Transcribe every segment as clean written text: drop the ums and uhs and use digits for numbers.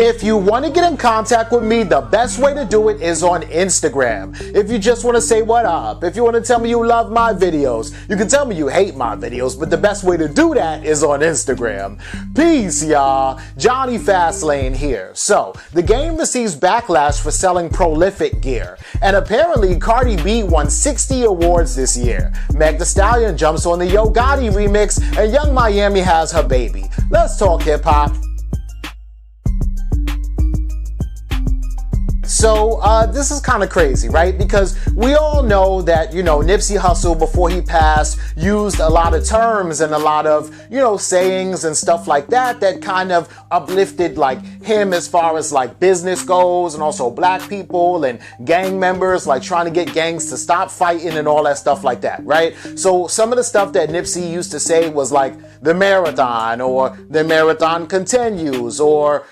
If you want to get in contact with me, the best way to do it is on Instagram. If you just want to say what up, if you want to tell me you love my videos, you can tell me you hate my videos, but the best way to do that is on Instagram. Peace, y'all. Jonny Fastlane here. So, the game receives backlash for selling prolific gear, and apparently Cardi B won 60 awards this year. Thee Stallion jumps on the Yo Gotti remix, and Young Miami has her baby. Let's talk hip-hop. So this is kind of crazy, right? Because we all know that, Nipsey Hussle, before he passed, used a lot of terms and a lot of, sayings and stuff like that kind of uplifted like him as far as like business goes, and also black people and gang members, like trying to get gangs to stop fighting and all that stuff like that, right? So some of the stuff that Nipsey used to say was like the marathon, or the marathon continues, or,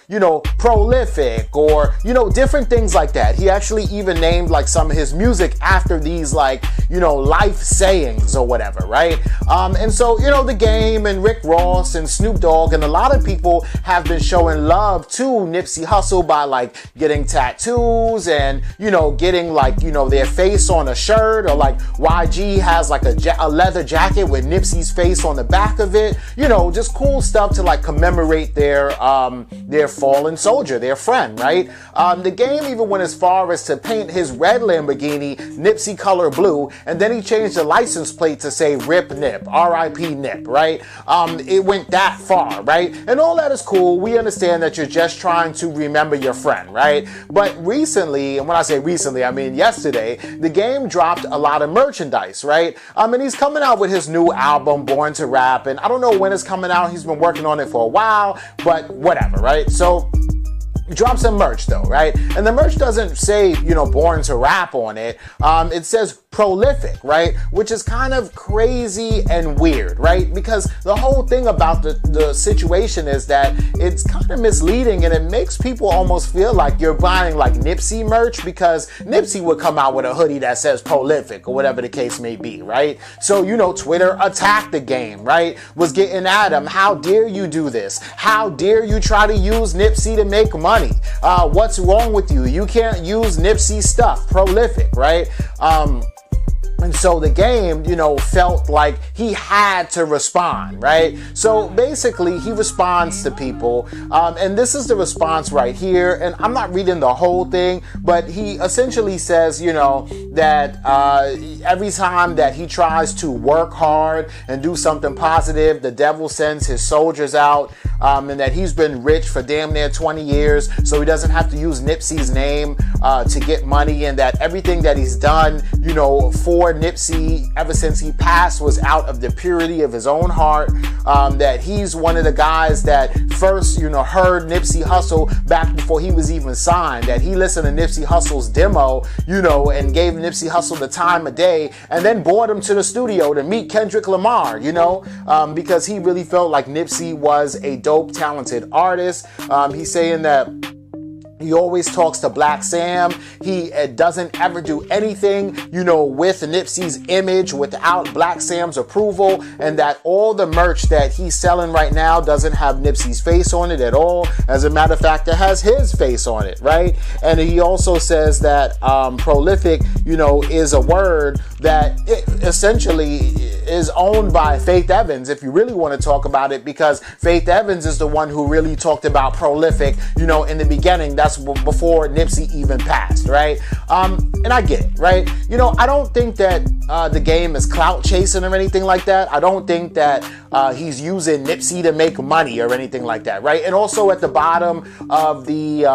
prolific, or, different things like that. He actually even named like some of his music after these like, life sayings or whatever, right? And so, the Game and Rick Ross and Snoop Dogg and a lot of people have been showing love to Nipsey Hussle by like getting tattoos and, getting like, their face on a shirt, or like YG has like a leather jacket with Nipsey's face on the back of it, just cool stuff to like commemorate their fallen soldier, their friend, right? The Game even went as far as to paint his red Lamborghini Nipsey color blue, and then he changed the license plate to say RIP Nip, R.I.P. Nip, right? It went that far, right? And all that is cool. We understand that you're just trying to remember your friend, right? But recently, and when I say recently, I mean yesterday, the Game dropped a lot of merchandise, right? And he's coming out with his new album, Born to Rap, and I don't know when it's coming out. He's been working on it for a while, but whatever, right? So, drop some merch though, right? And the merch doesn't say, Born to Rap on it. It says prolific, right? Which is kind of crazy and weird, right? Because the whole thing about the situation is that it's kind of misleading, and it makes people almost feel like you're buying like Nipsey merch, because Nipsey would come out with a hoodie that says prolific or whatever the case may be, right? So, Twitter attacked the Game, right? Was getting at him. How dare you do this? How dare you try to use Nipsey to make money? What's wrong with you? You can't use Nipsey stuff. Prolific, right? And so the Game, felt like he had to respond, right? So basically, he responds to people, and this is the response right here. And I'm not reading the whole thing, but he essentially says, that every time that he tries to work hard and do something positive, the devil sends his soldiers out, and that he's been rich for damn near 20 years, so he doesn't have to use Nipsey's name to get money, and that everything that he's done, for Nipsey ever since he passed was out of the purity of his own heart, that he's one of the guys that first, heard Nipsey Hussle back before he was even signed, that he listened to Nipsey Hussle's demo, and gave Nipsey Hussle the time of day, and then brought him to the studio to meet Kendrick Lamar, because he really felt like Nipsey was a dope, talented artist. He's saying that he always talks to Black Sam. He doesn't ever do anything, with Nipsey's image without Black Sam's approval, and that all the merch that he's selling right now doesn't have Nipsey's face on it at all. As a matter of fact, it has his face on it, right? And he also says that prolific, is a word that essentially is owned by Faith Evans, if you really want to talk about it, because Faith Evans is the one who really talked about prolific, in the beginning. That's before Nipsey even passed, right? And I get it, right? I don't think that the Game is clout chasing or anything like that. I don't think that he's using Nipsey to make money or anything like that, right? And also at the bottom of the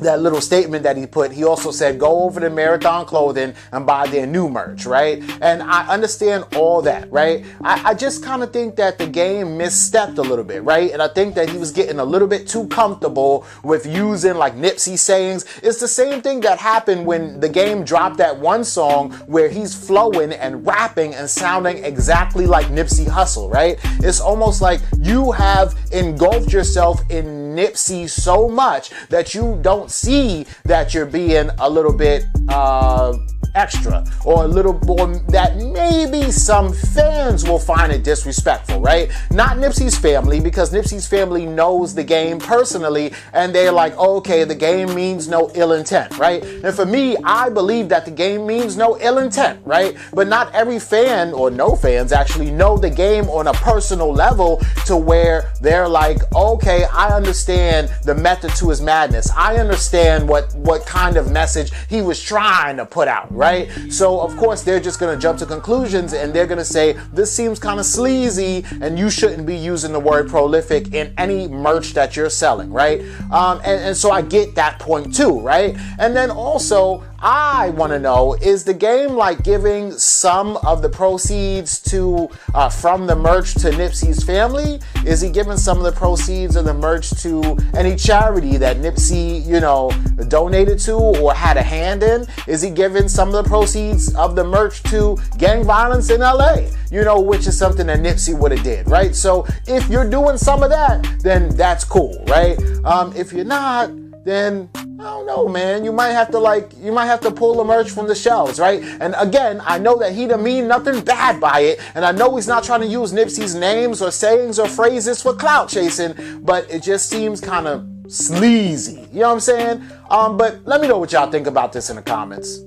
that little statement that he put, he also said, go over to Marathon Clothing and buy their new merch, right? And I understand all that, right? I just kind of think that the Game misstepped a little bit, right? And I think that he was getting a little bit too comfortable with using like Nipsey sayings. It's the same thing that happened when the Game dropped that one song where he's flowing and rapping and sounding exactly like Nipsey Hussle, right? It's almost like you have engulfed yourself in Nipsey so much that you don't see that you're being a little bit extra, or a little more that maybe some fans will find it disrespectful, right? Not Nipsey's family, because Nipsey's family knows the game personally, and they're like, okay, the game means no ill intent, right? And for me, I believe that the game means no ill intent, right? But not every fan, or no fans actually, know the game on a personal level to where they're like, okay, I understand the method to his madness. I understand what kind of message he was trying to put out, right? So of course they're just gonna jump to conclusions, and they're gonna say, this seems kind of sleazy, and you shouldn't be using the word prolific in any merch that you're selling, right? And so I get that point too, right? And then also, I want to know, is the game like giving some of the proceeds to from the merch to Nipsey's family? Is he giving some of the proceeds of the merch to any charity that Nipsey, you know, donated to or had a hand in? Is he giving some of the proceeds of the merch to gang violence in LA? You know, which is something that Nipsey would have did, right? So if you're doing some of that, then that's cool, right? If you're not, then I don't know, man. You might have to pull the merch from the shelves, right? And again, I know that he didn't mean nothing bad by it, and I know he's not trying to use Nipsey's names or sayings or phrases for clout chasing, but it just seems kind of sleazy. You know what I'm saying? But let me know what y'all think about this in the comments.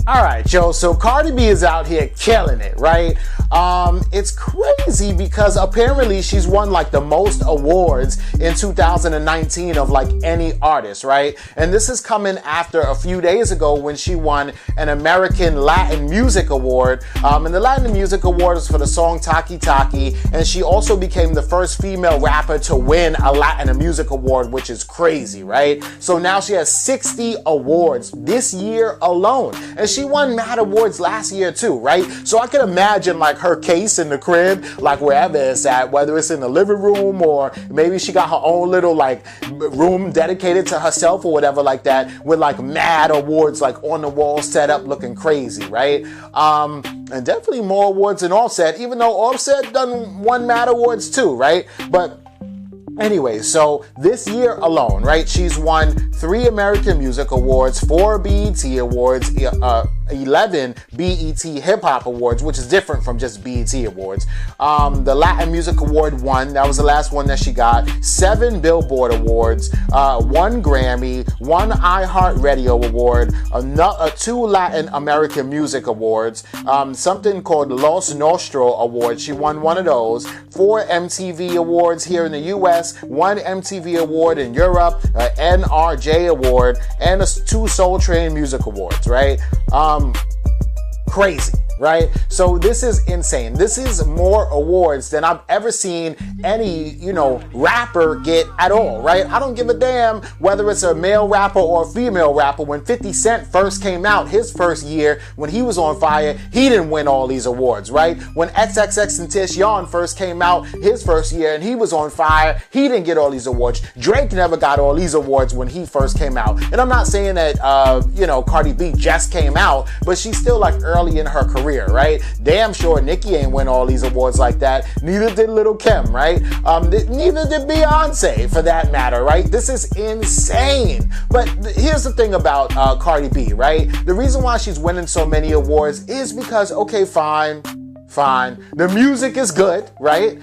All right, yo, so Cardi B is out here killing it, right? It's crazy because apparently she's won like the most awards in 2019 of like any artist, right? And this is coming after a few days ago when she won an American Latin Music Award. And the Latin Music Award is for the song Taki Taki, and she also became the first female rapper to win a Latin Music Award, which is crazy, right? So now she has 60 awards this year alone, and she won mad awards last year too, right? So I can imagine like her case in the crib, like wherever it's at, whether it's in the living room or maybe she got her own little like room dedicated to herself or whatever like that, with like mad awards like on the wall set up looking crazy, right? And definitely more awards than Offset, even though Offset won mad awards too, right? But anyway, so this year alone, right, she's won 3 American Music Awards, 4 BET Awards, 11 BET Hip Hop Awards, which is different from just BET Awards. The Latin Music Award 1, that was the last one that she got. 7 Billboard Awards, 1 Grammy, 1 iHeartRadio Award, 2 Latin American Music Awards, something called Los Nostro Award. She won one of those. 4 MTV Awards here in the US, 1 MTV Award in Europe, NRJ Award, and 2 Soul Train Music Awards, right? Crazy, right? So this is insane. This is more awards than I've ever seen any, you know, rapper get at all, right? I don't give a damn whether it's a male rapper or a female rapper. When 50 Cent first came out, his first year, when he was on fire, he didn't win all these awards, right? When XXXTentacion first came out, his first year, and he was on fire, he didn't get all these awards. Drake never got all these awards when he first came out. And I'm not saying that, you know, Cardi B just came out, but she's still like early in her career, right? Damn sure Nicki ain't win all these awards like that. Neither did Lil' Kim, right? Neither did Beyonce, for that matter, right? This is insane. But here's the thing about Cardi B, right? The reason why she's winning so many awards is because, okay, fine. The music is good, right?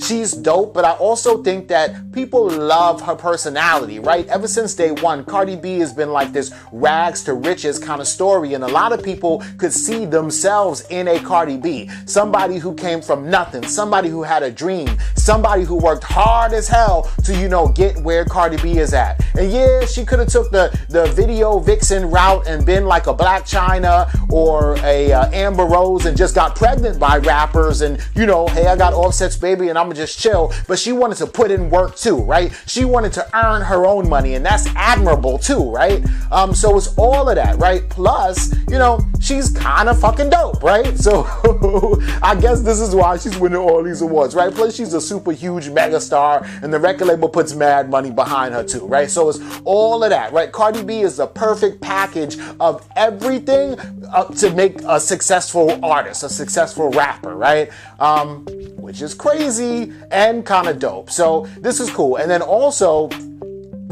She's dope, but I also think that people love her personality, right? Ever since day one, Cardi B has been like this rags to riches kind of story, and a lot of people could see themselves in a Cardi B. Somebody who came from nothing, somebody who had a dream, somebody who worked hard as hell to, you know, get where Cardi B is at. And yeah, she could have took the video vixen route and been like a Black China or a Amber Rose and just got pregnant by rappers and, you know, hey, I got Offset's baby and I'ma just chill. But she wanted to put in work too, right? She wanted to earn her own money, and that's admirable too, right? So it's all of that, right? Plus, you know, she's kind of fucking dope, right? So I guess this is why she's winning all these awards, right? Plus she's a super huge mega star, and the record label puts mad money behind her too, right? So it's all of that, right? Cardi B is the perfect package of everything to make a successful artist, a successful rapper, right? Which is crazy and kind of dope. So this is cool. And then also,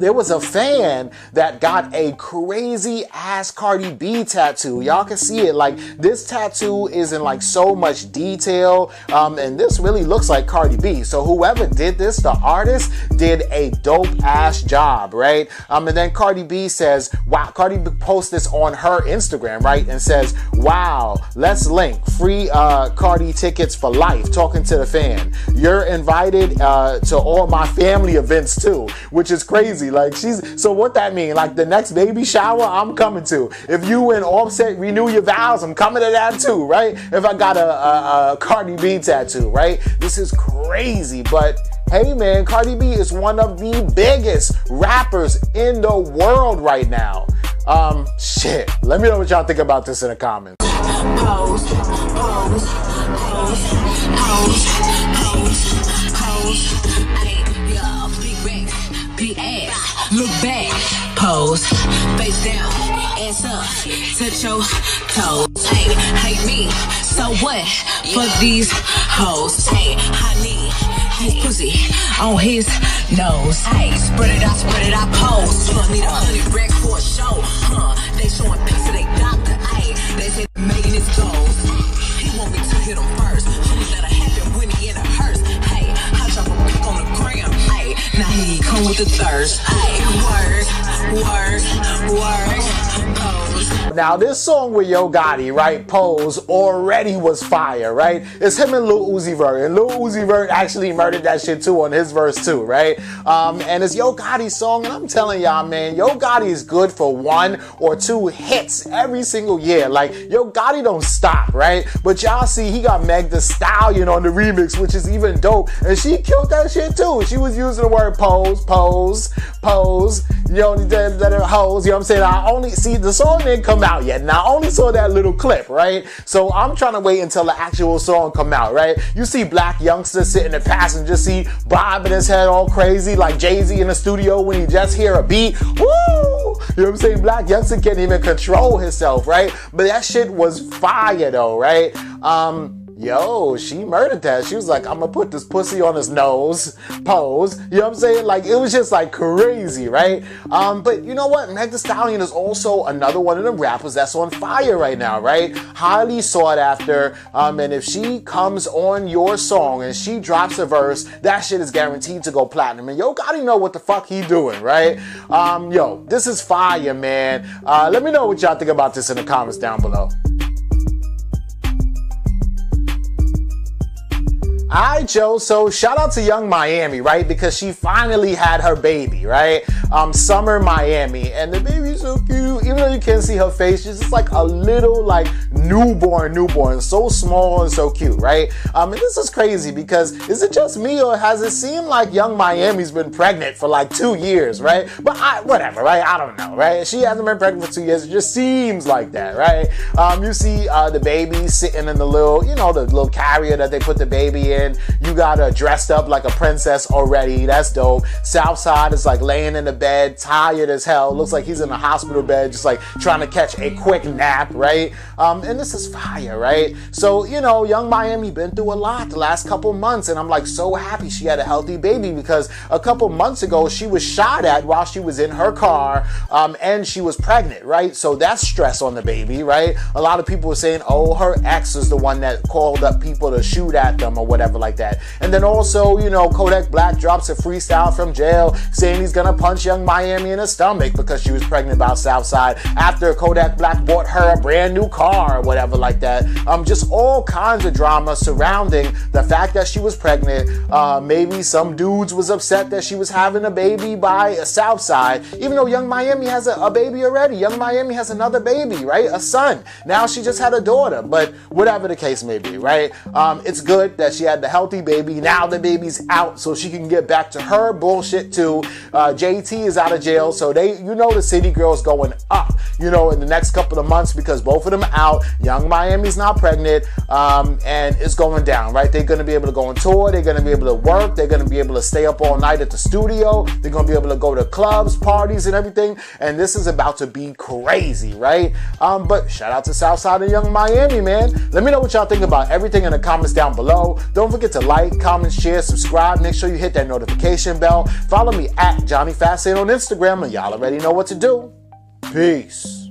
there was a fan that got a crazy ass Cardi B tattoo. Y'all can see it. Like, this tattoo is in like so much detail, and this really looks like Cardi B. So whoever did this, the artist, did a dope ass job, right? And then Cardi B says, wow, Cardi B posts this on her Instagram, right? And says, wow, let's link free Cardi tickets for life, talking to the fan. You're invited to all my family events too, which is crazy. Like, so what that mean? Like, the next baby shower I'm coming to. If you and Offset renew your vows, I'm coming to that too, right? If I got a Cardi B tattoo, right? This is crazy, but hey man, Cardi B is one of the biggest rappers in the world right now. Shit. Let me know what y'all think about this in the comments. Pose, pose, pose, pose, pose, pose. Ay, yo, big back, big ass. Look back, pose, face down, ass up, touch your toes. Ay, hate me, so what? For these hoes. Ay, I need his pussy on his nose. Ay, spread it out, pose. Need 100 racks for a show. They showing pics of they doctor. Ay, they say making his goals. He want me to hit him first. Only let it happen when he in a hearse. Hey, I drop a pic on the gram. Hey, now he come with the thirst. Hey, word, pose. Now this song with Yo Gotti, right, Pose, already was fire, right? It's him and Lil Uzi Vert, and Lil Uzi Vert actually murdered that shit too on his verse too, right? And it's Yo Gotti's song, and I'm telling y'all, man, Yo Gotti is good for 1 or 2 hits every single year. Like, Yo Gotti don't stop, right? But y'all see he got Meg Thee Stallion on the remix, which is even dope, and she killed that shit too. She was using the word pose, you know, that are hoes, you know what I'm saying? I only see the song didn't come out yet, and I only saw that little clip, right? So I'm trying to wait until the actual song come out, right? You see black youngsters sitting in the passenger seat, bobbing his head all crazy like Jay-Z in the studio when he just hear a beat. Woo! You know what I'm saying? Black youngster can't even control himself, right? But that shit was fire though, right? Yo, she murdered that. She was like, I'm gonna put this pussy on his nose, pose. You know what I'm saying? Like, it was just like crazy, right? But you know what? Meg Thee Stallion is also another one of them rappers that's on fire right now, right? Highly sought after. And if she comes on your song and she drops a verse, that shit is guaranteed to go platinum. And Yo Gotti know what the fuck he doing, right? Yo, this is fire, man. Let me know what y'all think about this in the comments down below. Alright, Joe, so shout out to Young Miami, right? Because she finally had her baby, right? Summer Miami, and the baby's so cute. Even though you can't see her face, she's just like a little like newborn, so small and so cute, right? And this is crazy because is it just me or has it seemed like Young Miami's been pregnant for like 2 years, right? But whatever, right? I don't know, right? She hasn't been pregnant for 2 years. It just seems like that, right? You see the baby sitting in the little, you know, the little carrier that they put the baby in. You got her dressed up like a princess already. That's dope. Southside is like laying in the bed, tired as hell. Looks like he's in a hospital bed, just like trying to catch a quick nap, right? And this is fire, right? So, you know, Young Miami been through a lot the last couple months, and I'm like so happy she had a healthy baby because a couple months ago she was shot at while she was in her car, and she was pregnant, right? So that's stress on the baby, right? A lot of people were saying, oh, her ex is the one that called up people to shoot at them or whatever like that. And then also, you know, Kodak Black drops a freestyle from jail saying he's gonna punch Young Miami in the stomach because she was pregnant by Southside after Kodak Black bought her a brand new car or whatever like that. Just all kinds of drama surrounding the fact that she was pregnant. Maybe some dudes was upset that she was having a baby by Southside, even though Young Miami has a baby already. Young Miami has another baby, right? A son. Now she just had a daughter, but whatever the case may be, right? It's good that she had the healthy baby. Now the baby's out so she can get back to her bullshit too. JT is out of jail, so the city girl's going up, you know, in the next couple of months because both of them out. Young Miami's not pregnant, and it's going down, right? They're going to be able to go on tour. They're going to be able to work. They're going to be able to stay up all night at the studio. They're going to be able to go to clubs, parties, and everything. And this is about to be crazy, right? But shout out to Southside and Young Miami, man. Let me know what y'all think about everything in the comments down below. Don't forget to like, comment, share, subscribe. Make sure you hit that notification bell. Follow me at Jonny Fastlane on Instagram, and y'all already know what to do. Peace.